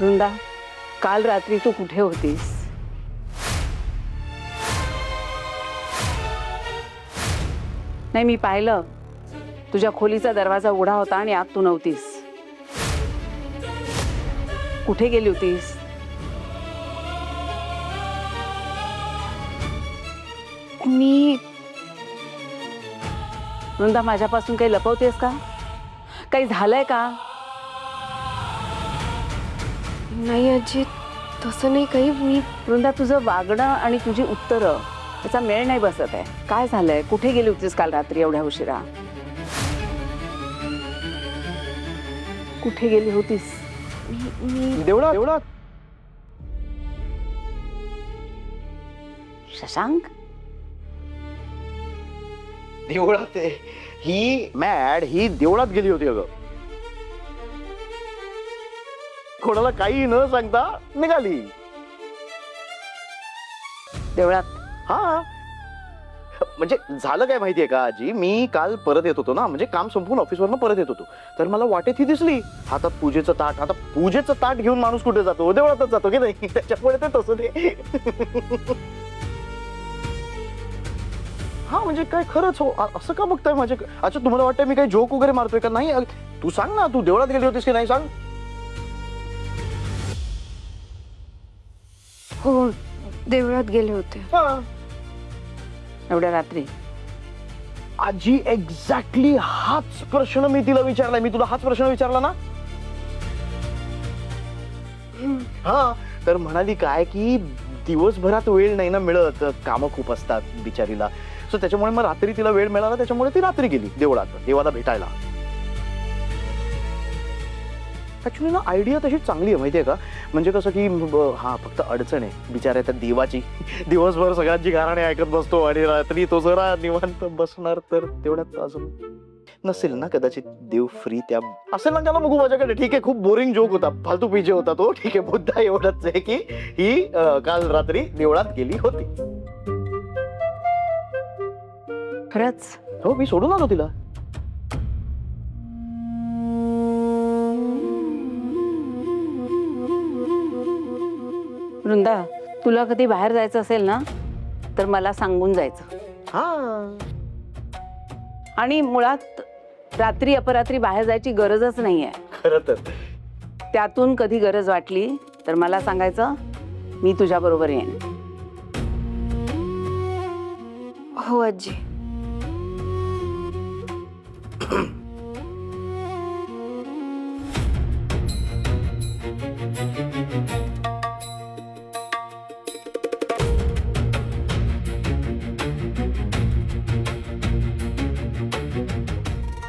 वृंदा, काल रात्री तू कुठे होतीस? नाही, मी पाहिलं. तुझ्या खोलीचा दरवाजा उघडा होता आणि आत तू नव्हतीस. कुठे गेली होतीस? मी वृंदा, माझ्यापासून काही लपवतेस का? काही झालंय का? नाही आजी, तसं नाही काही. मी वृंदा, तुझं वागणं आणि तुझी उत्तरं त्याचा मेळ नाही बसत आहे. काय झालंय? कुठे गेली होतीस काल रात्री एवढ्या उशिरा? कुठे गेली होतीस? देवळात. शशांक, देवळात ही मॅड ही देवळात गेली होती अगं. कोणाला काही न सांगता निघाली. देवळात? हा, म्हणजे झालं काय माहितीये का आजी, मी काल परत येत होतो ना, म्हणजे काम संपून ऑफिसवरनं परत येत होतो, तर मला वाटेत ही दिसली हातात पूजेचं ताट. आता पूजेचं ताट घेऊन माणूस कुठे जातो? देवळातच जातो की नाही? त्याच्यामुळे ते तसं ते हा, म्हणजे काय खरंच हो, असं का बघताय माझे? अच्छा, तुम्हाला वाटतंय मी काही जोक वगैरे मारतोय का? नाही. तू सांग ना, तू देवळात गेली होतीस की नाही, सांग. हो, देवळात गेले होते. एवढ्या रात्री? आजी, एक्झॅक्टली हाच प्रश्न मी तिला विचारलाय. मी तुला हाच प्रश्न विचारला ना. हा, तर म्हणाली काय की दिवसभरात वेळ नाही ना मिळत, कामं खूप असतात बिचारीला. सो त्याच्यामुळे मग रात्री तिला वेळ मिळाला, त्याच्यामुळे ती रात्री गेली देवळात देवाला भेटायला. ऍक्च्युली ना आयडिया तशी चांगली आहे माहितीये का. म्हणजे कसं की हा, फक्त अडचण आहे बिचाऱ्या त्या देवाची. दिवसभर सगळ्यांची गाणी ऐकत बसतो आणि रात्री तो जरा निवांत बसणार, तर तेवढ्यात अजून नसेल ना कदाचित देव फ्री. त्या असेल ना, त्याला बघू माझ्याकडे. ठीक आहे, खूप बोरिंग जोक होता, फालतू पीजे होता तो. ठीक आहे, मुद्दा एवढाच आहे की ही काल रात्री देवळात गेली होती. खरंच? हो, मी सोडून आलो तिला. वृंदा, तुला कधी बाहेर जायचं असेल ना, तर मला सांगून जायचं. हा, आणि मुळात रात्री अपरात्री बाहेर जायची गरजच नाहीये. खरं तर त्यातून कधी गरज वाटली तर मला सांगायचं, मी तुझ्या बरोबर येईन. हो आजी.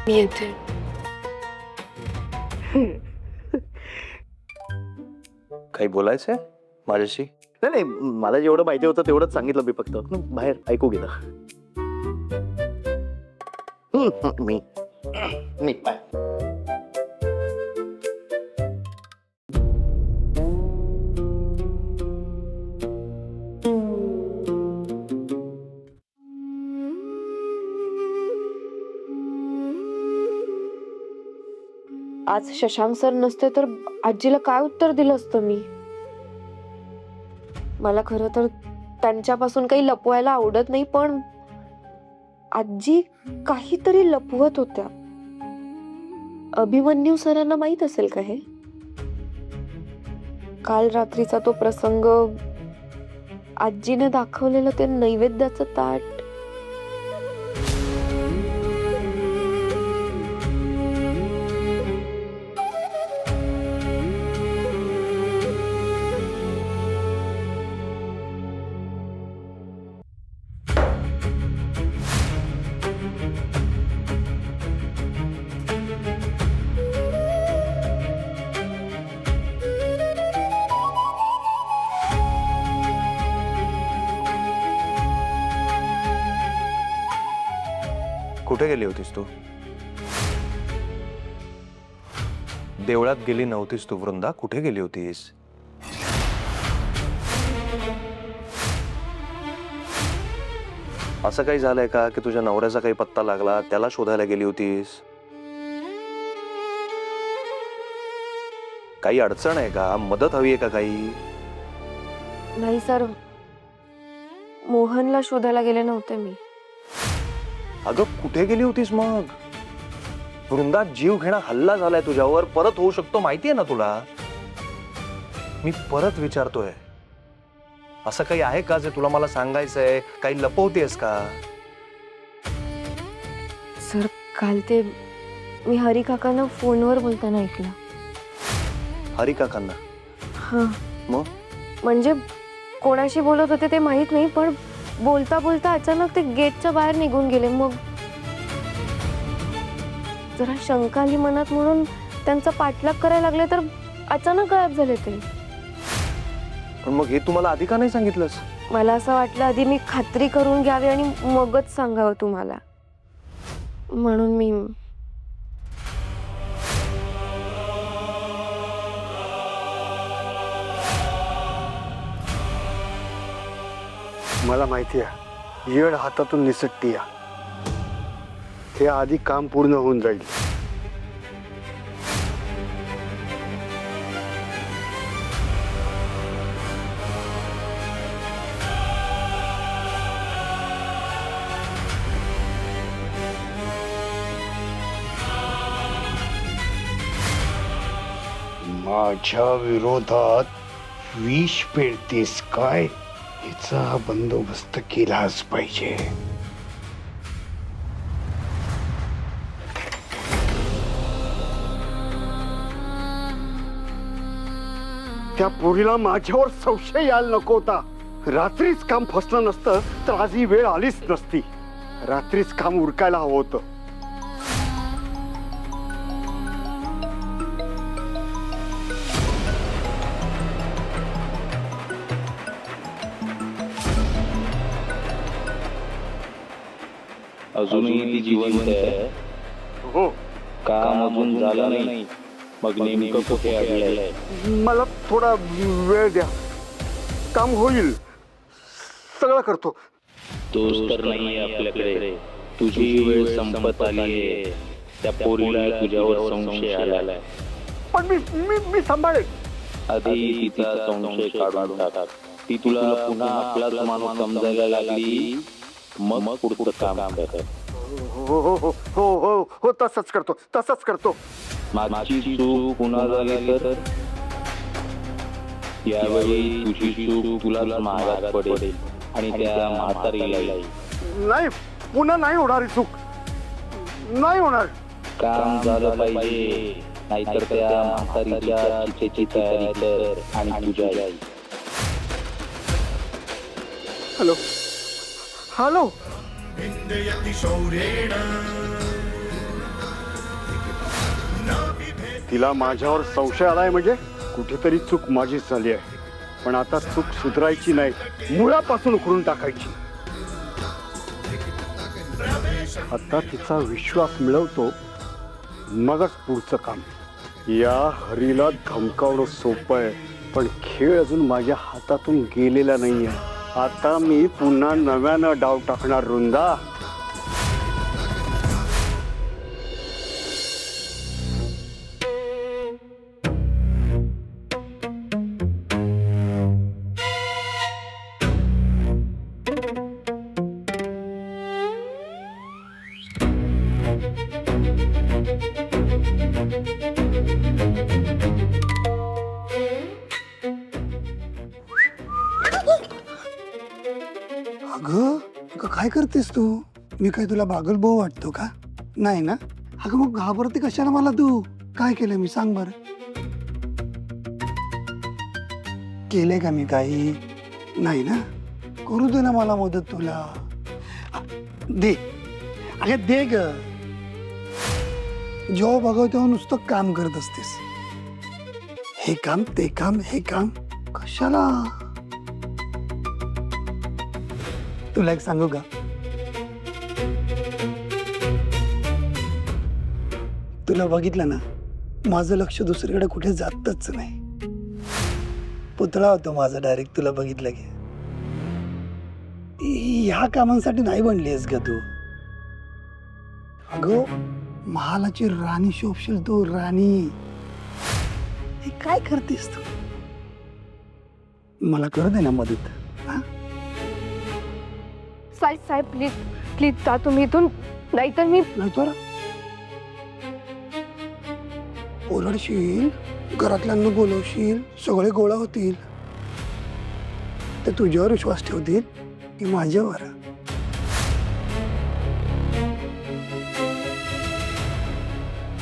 मी येते. काही बोलायचंय माझ्याशी? नाही नाही, मला जेवढं माहिती होतं तेवढंच सांगितलं मी. फक्त बाहेर ऐकू गेलं. मी बाय. आज शशांक सर नसते तर आजीला काय उत्तर दिलं असतं मी? मला खरं तर त्यांच्यापासून काही लपवायला आवडत नाही, पण आजी काहीतरी लपवत होत्या. अभिमन्यू सरांना माहित असेल का हे? काल रात्रीचा तो प्रसंग, आजीने दाखवलेलं ते नैवेद्याचं ताट. कुठे गेली होतीस तू? देवळात गेली नव्हतीस तू वृंदा, कुठे गेली होतीस? असं काही झालंय का की तुझ्या नवऱ्याचा काही पत्ता लागला, त्याला शोधायला गेली होतीस? काही अडचण आहे का? मदत हवी आहे का काही? नाही सर, मोहनला शोधायला गेले नव्हते मी. अगं कुठे गेली होतीस मग? वृंदा, जीव घेणा हल्ला झालाय तुझ्यावर, परत होऊ शकतो माहितीये ना तुला. मी परत विचारतोय, असं काही आहे का जे तुला मला सांगायचंय? काही लपवतेस का? सर, काल ते मी हरी काकांना फोनवर बोलताना ऐकलं. हरी काकांना? हा, मग? म्हणजे कोणाशी बोलत होते ते माहित नाही, पण बोलता बोलता अचानक ते गेटच्या बाहेर निघून गेले. मग जरा शंका आली मनात म्हणून त्यांचा पाठलाग करायला लागले, तर अचानक गायब झाले ते. पण मग हे तुम्हाला आधी का नाही सांगितलंस? मला असं वाटलं आधी मी खात्री करून घ्यावी आणि मगच सांगावं तुम्हाला, म्हणून मी. मला माहिती आहे, येड हातातून निसटती या. हे आधी काम पूर्ण होऊन जाईल. माझ्या विरोधात विष पेरतेस काय? हिचा बंदोबस्त केलाच पाहिजे. त्या पोरीला माझ्यावर संशय यायला नको होता. रात्रीच काम फसलं नसतं तर आज ही वेळ आलीच नसती. रात्रीच काम उरकायला हवं होतं. अजूनही ती जिवंत आहे. हो, काम अजून झालं नाही. मग नेमकं कुठे अडलंय? मला थोडा वेळ द्या, काम होईल. सगळं करतो. तोच तर नाही आपल्याकडे. तुझी वेळ संपत आलीये. त्या पोरीला तुझ्यावर संशय आलाय. पण मी सांभाळेल. आधी तिचा संशय काढून टाक. ती तुला पुन्हा आपलाच माणूस समजायला लागली, मग पुढचं काम कर. हो हो हो हो हो हो, तसंच करतो. मागची चूक पुन्हा झाली तर यावेळी तुझी चूक तुला महागात पडेल आणि त्या म्हातारीला. नाही, पुन्हा नाही होणार ही चूक. नाही होणार. काम झालं पाहिजे, नाहीतर त्या म्हातारीच्या चितेची तयारी कर आणि तुझ्या आई. हॅलो हॅलो, तिला माझ्यावर संशय आलाय म्हणजे कुठेतरी चूक माझीच झाली आहे. पण आता चूक सुधारायची नाही, मुळापासून उकरून टाकायची. आता तिचा विश्वास मिळवतो, मगच पुढचं काम. या हरीला धमकावणं सोपं आहे, पण खेळ अजून माझ्या हातातून गेलेला नाहीये. आता मी पुन्हा नव्यानं डाव टाकणार. वृंदा, अगं काय करतेस तू? मी काय तुला पागल भाऊ वाटतो का? नाही ना? अगं मग घाबरते कशाला मला तू? काय केलं मी, सांग बरं. केले का मी काही? नाही ना? करू दे ना मला मदत तुला. दे, अगं दे ग. जेव्हा बघाव तेव्हा नुसतं काम करत असतेस. हे काम ते काम, हे काम कशाला? तुला एक सांगू का? तुला बघितलं ना, माझं लक्ष दुसरीकडे कुठे जातच नाही. पुतळा होतो माझा डायरेक्ट तुला बघितलं की. ह्या कामांसाठी नाही बनलीस ग तू. अगं महालाची राणी शोभशील तू, राणी. हे काय करतेस तू? मला कर दे ना मदत. हा? साहेब प्लीज प्लीज जा तुम्ही इथून, नाहीतर मी नाही तर ओरडशील, घरातल्यांना बोलवशील, सगळे गोळा होतील. ते तुझ्यावर विश्वास ठेवतील की माझ्यावर?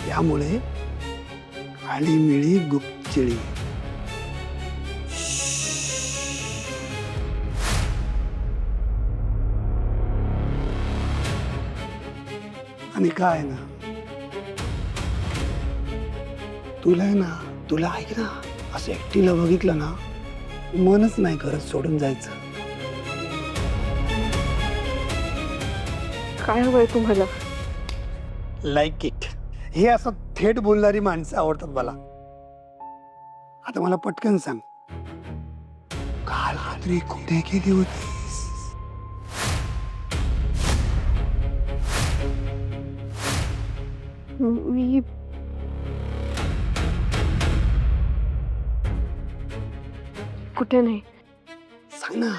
त्यामुळे आळीमिळी गुपचिळी. आणि काय ना, तुला आहे ना, तुला ऐक ना, असं एकटीला बघितलं ना, मनच नाही करत सोडून जायचं. काय हवंय तुम्हाला? Like it. हे असं थेट बोलणारी माणसं आवडतात मला. आता मला पटकन सांग, काल रात्री कुठे गेली होतीस? मी कुठे नाही. सांग ना,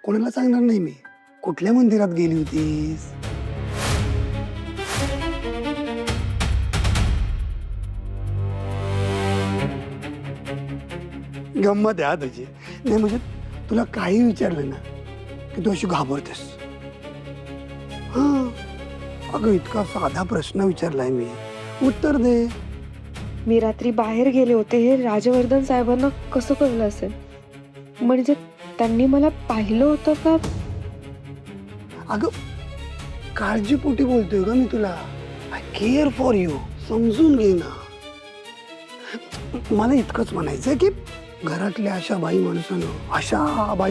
कोणाला सांगणार नाही मी. कुठल्या मंदिरात गेली होतीस? गंमत आहे हा तुझी. नाही म्हणजे तुला काही विचारलं ना की तू अशी घाबरतेस. हा, अगं इतका साधा प्रश्न विचारलाय मी, उत्तर दे. मी रात्री बाहेर गेले होते हे राजवर्धन साहेबांना कसं कळलं असेल? म्हणजे त्यांनी मला पाहिलं होतं का? अगं काळजीपोटी बोलतोय का मी तुला. I care for you. समजून घे ना. मला इतकंच म्हणायचं की घरातल्या अशा बाई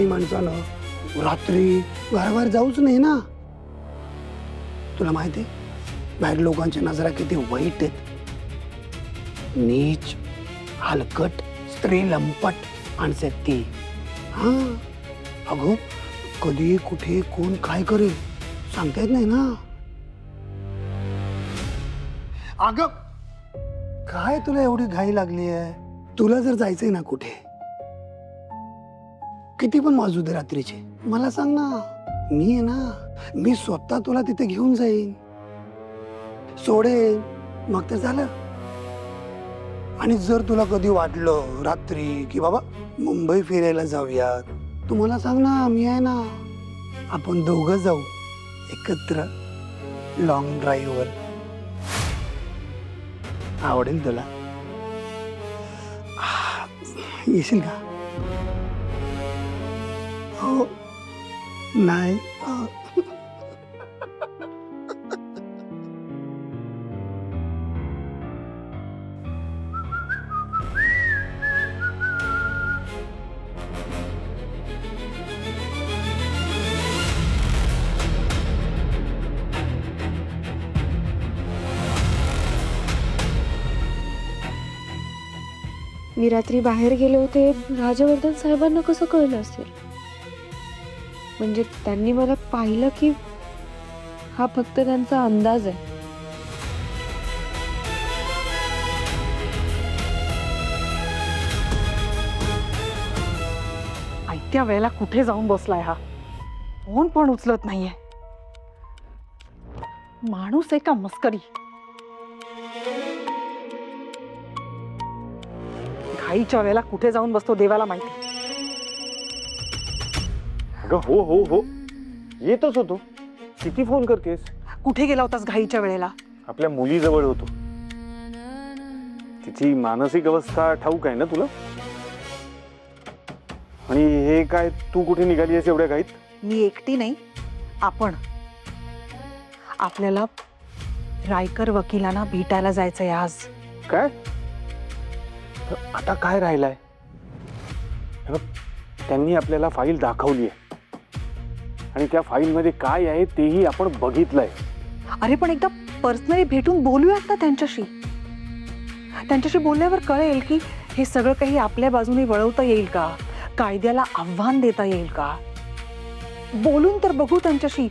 माणसानं रात्री घराबाहेर जाऊच नाही ना. तुला माहिती आहे बाहेर लोकांच्या नजरा किती वाईट आहेत. नीच, हलकट, स्त्री लंपट माणसं आहेत ती. हा, अगो कधी कुठे कोण काय करेल सांगता येत नाही ना. अगं काय तुला एवढी घाई लागली आहे? तुला जर जायचंय ना कुठे, किती पण वाजू दे रात्रीचे, मला सांग ना. मी आहे ना, मी स्वतः तुला तिथे घेऊन जाईन, सोडेन, मग तर झालं. आणि जर तुला कधी वाटलं रात्री की बाबा मुंबई फिरायला जाऊयात, तू मला सांग ना, मी आहे ना. आपण दोघं जाऊ एकत्र लॉंग ड्राईव्हवर. आवडेल तुला? येशील का? हो नाही? मी रात्री बाहेर गेले होते राजवर्धन साहेबांना कसं कळलं असेल? म्हणजे त्यांनी मला पाहिलं की हा फक्त त्यांचा अंदाज आहे? आयत्या वेळेला कुठे जाऊन बसलाय हा? फोन पण उचलत नाहीये. माणूस आहे का मस्करी? घाईच्या वेळेला कुठे जाऊन बसतो देवाला माहिती. अगं हो हो हो, येतच होतो. किती फोन करतेस? कुठे गेला होतास घाईच्या वेळेला? आपल्या मुलीजवळ होतो. तिची मानसिक अवस्था ठाऊक आहे ना तुला? आणि हे काय, तू कुठे निघाली आहेस एवढ्या घाईत? मी एकटी नाही, आपण. आपल्याला रायकर वकिलांना भेटायला जायचंय आज. काय आता काय राहिलाय? हे बघ, त्यांनी आपल्याला फाईल दाखवली आहे आणि त्या फाईल मध्ये काय आहे तेही आपण बघितलंय. अरे पण एकदा पर्सनली भेटून बोलूयात ना त्यांच्याशी. त्यांच्याशी बोलल्यावर कळेल की हे सगळं काही आपल्या बाजूने वळवता येईल का, कायद्याला आव्हान देता येईल का. बोलून तर बघू त्यांच्याशी.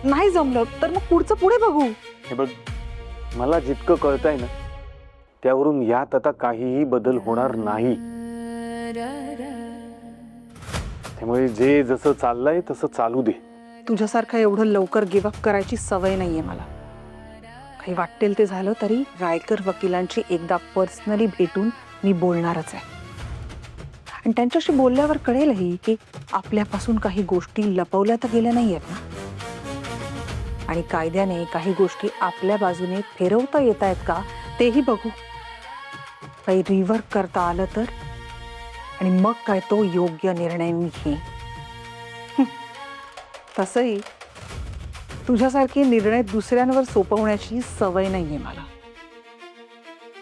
नाही जमलं तर मग पुढचं पुढे बघू. हे बघ, मला जितकं कळतंय ना त्यावरून यात आता काहीही बदल होणार नाही. त्यामुळे जे जसं चाललंय तसं चालू दे. तुझ्यासारखं एवढं लवकर गिवअप करायची सवय नाहीये मला. काही वाटेल ते झालं तरी रायकर वकिलांची एकदा पर्सनली भेटून मी बोलणारच आहे. आणि त्यांच्याशी बोलल्यावर कळेलही की आपल्यापासून काही गोष्टी लपवल्या तर गेल्या नाही आहेत ना. आणि कायद्याने काही गोष्टी आपल्या बाजूने फिरवता येत आहेत का तेही बघू. काही रिवर्क करता आलं तर, आणि मग काय तो योग्य निर्णय मी घेईन. तसंही तुझ्यासारखी निर्णय दुसऱ्यांवर सोपवण्याची सवय नाहीये मला.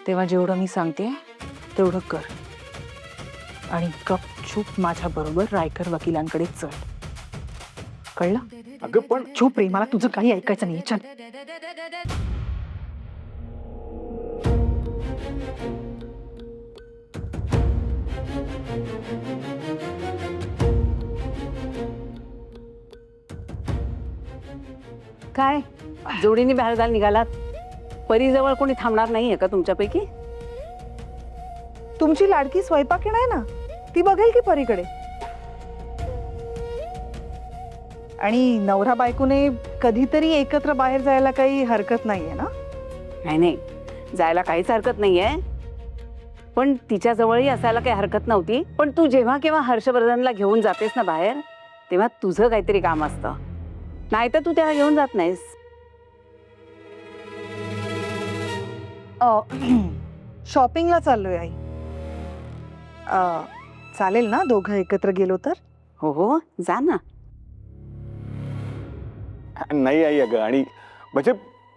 तेव्हा जेवढं मी सांगते तेवढं कर आणि गपचूप माझ्या बरोबर रायकर वकिलांकडे चल. कळलं? अगं पण चूप रे, मला तुझं काही ऐकायचं नाही. चल. काय जोडीने बाहेर जायला निघालात? परीजवळ कोणी थांबणार नाहीये का तुमच्यापैकी? तुमची लाडकी स्वयंपाकीण आहे ना, ती बघेल की परीकडे. आणि नवरा बायकोने कधीतरी एकत्र बाहेर जायला काही हरकत नाहीये ना? नाही नाही, जायला काहीच हरकत नाहीये, पण तिच्या जवळही असायला काही हरकत नव्हती. पण तू जेव्हा केव्हा हर्षवर्धनला घेऊन जातेस ना बाहेर, तेव्हा तुझं काहीतरी काम असतं, नाही तर तू त्याला घेऊन जात नाहीस. शॉपिंगला चाललोय आई. चालेल ना दोघं एकत्र गेलो तर? हो हो, जा ना. नाही आई, अगं आणि म्हणजे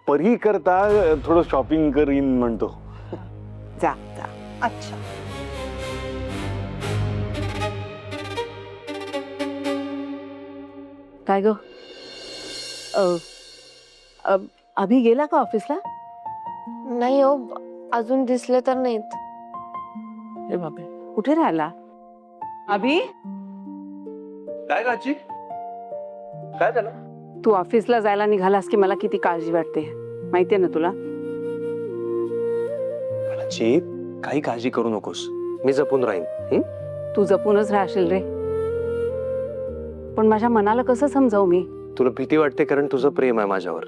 परी करता थोडं शॉपिंग करीन म्हणतो. जा जा. अच्छा. काय ग, अभि गेला का ऑफिसला? नाही हो, अजून दिसले तर नाहीत. अरे बापरे, कुठे राहिला अभि? काय काची? काय झालं? तू ऑफिसला जायला निघालास की मला किती काळजी वाटते माहितीये ना तुला. काची, काही काळजी करू नकोस, मी जपून राहीन. तू जपूनच राहशील रे, पण माझ्या मनाला कसं समजावू मी? तुला भीती वाटते कारण तुझं प्रेम आहे माझ्यावर,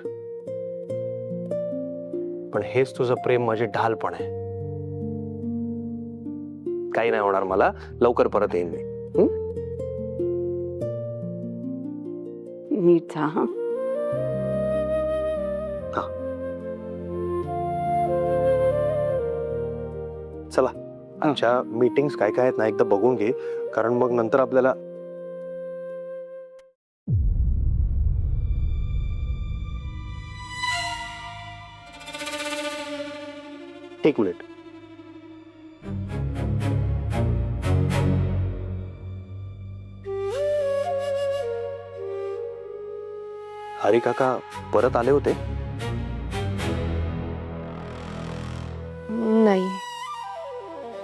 पण हेच तुझं प्रेम माझी ढाल पण आहे. काही नाही होणार मला, लवकर परत येईन मी. नीट जा. हा, चला, आमच्या मीटिंग्स काय काय आहेत ना एकदा बघून घे, कारण मग नंतर आपल्याला. एक मिनिट. हरी काका परत आले होते? नाही.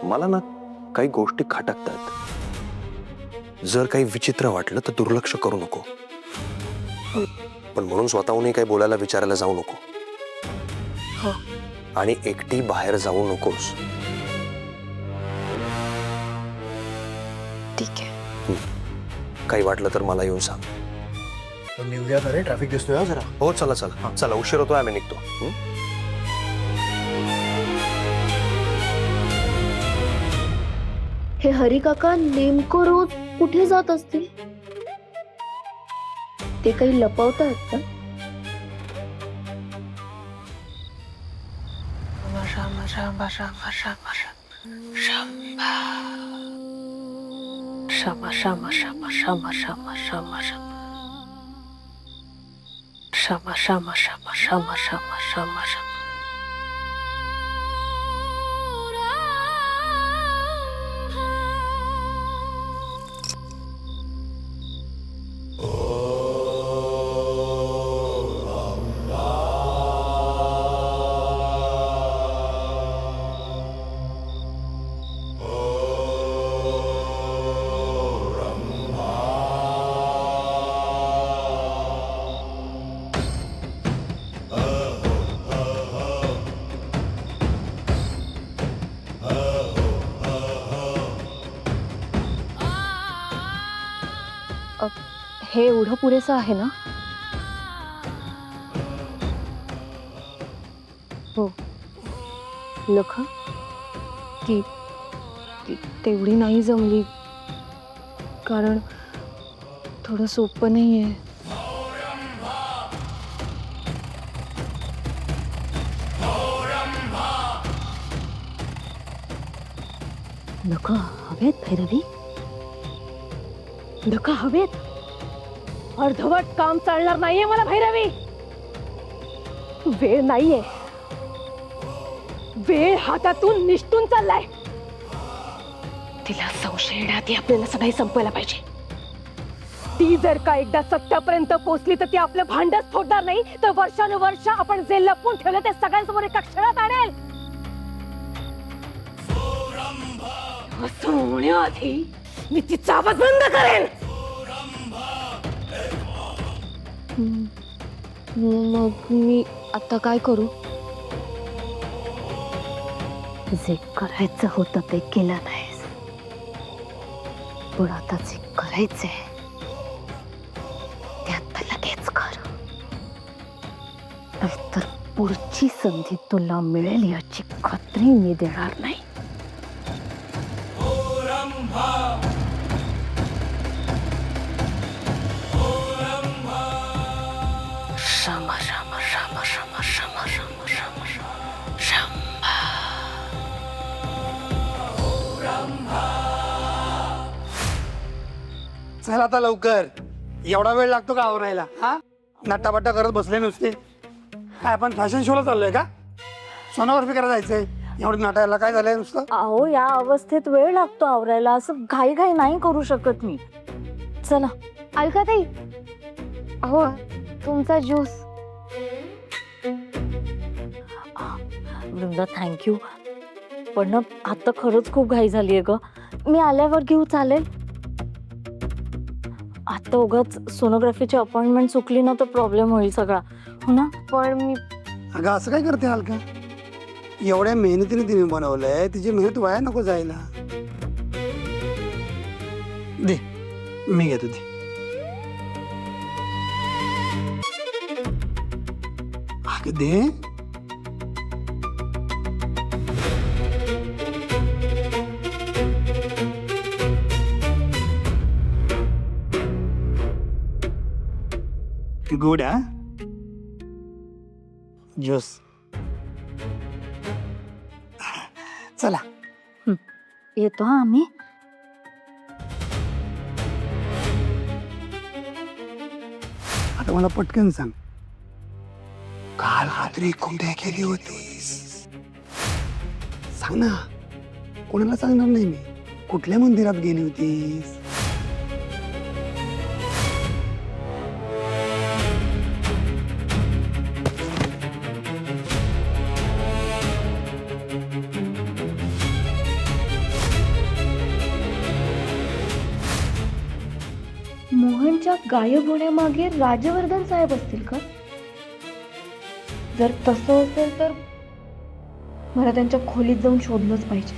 मला ना काही गोष्टी खटकतात. जर काही विचित्र वाटलं तर दुर्लक्ष करू नको, पण म्हणून स्वतःहूनही काही बोलायला विचारायला जाऊ नको. हो. आणि एकटी बाहेर जाऊ नकोस. ठीक आहे. काही वाटलं तर मला येऊन सांग. निघूया रे, ट्रॅफिक दिसतोय जरा. हो, चला चला चला, उशीर होतोय, आम्ही निघतो. हे हरी काका नेमकं रोज कुठे जात असतील? ते काही लपवतात का? हे एवढं पुरेसं आहे ना? हो. लख ती तेवढी नाही जमली, कारण थोडं सोपं नाही आहे. नका हवेत भैरवी, नका हवेत. अर्धवट काम चालणार नाहीये मला भैरवी. वेळ नाहीये, वेळ हातातून निष्ठून चाललाय. तिला संशय येण्याआधी आपल्याला सगळे संपवायला पाहिजे. ती जर का एकदा सत्यापर्यंत पोहोचली तर ती आपलं भांडच फोडणार नाही, तर वर्षानुवर्ष आपण जे लपवून ठेवलं ते सगळ्यांसमोर एका क्षणात आणेल. असं होण्याआधी मी तिचा आवाज बंद करेन. मग मी आता काय करू? जे करायचं होतं ते केलं नाहीस, पण आता जे करायचंय ते आता लगेच कर. नाहीतर पुढची संधी तुला मिळेल याची खात्री मी देणार नाही. राम राम राम राम राम राम राम राम. चल आता लवकर. एवढा वेळ लागतो का आवरायला? हा, नटाबट्टा करत बसले नुसते. काय आपण फॅशन शोला चाललोय का? सोनोग्राफी करायला जायचंय. एवढं नटायला काय झालंय नुसतं? अहो, या अवस्थेत वेळ लागतो आवरायला. असं घाई घाई नाही करू शकत मी. चला. अलकाताई, अहो तुमचा ज्यूस. वृंदा, थँक्यू. पण ना आता खरंच खूप घाई झालीये ग. मी आल्यावर घेऊ चालेल? आता उगाच सोनोग्राफीची अपॉइंटमेंट चुकली ना तर प्रॉब्लेम होईल सगळा, हो ना? पण मी अगं असं काय करते अलका? एवढ्या मेहनतीने तिने बनवलंय, तिची मेहनत वाया नको जायला. दे, मी घेतो ते. अगं दे. गुड हा ज्यूस. चला येतो हा आम्ही. आता मला पटकन सांग, काल रात्री कुठे गेली होतीस? सांग ना. कोणाला सांगणार नाही मी. कुठल्या मंदिरात गेली होतीस? मोहनच्या गायब होण्यामागे राजवर्धन साहेब असतील का? जर तसं असेल तर मला त्यांच्या खोलीत जाऊन शोधलंच पाहिजे.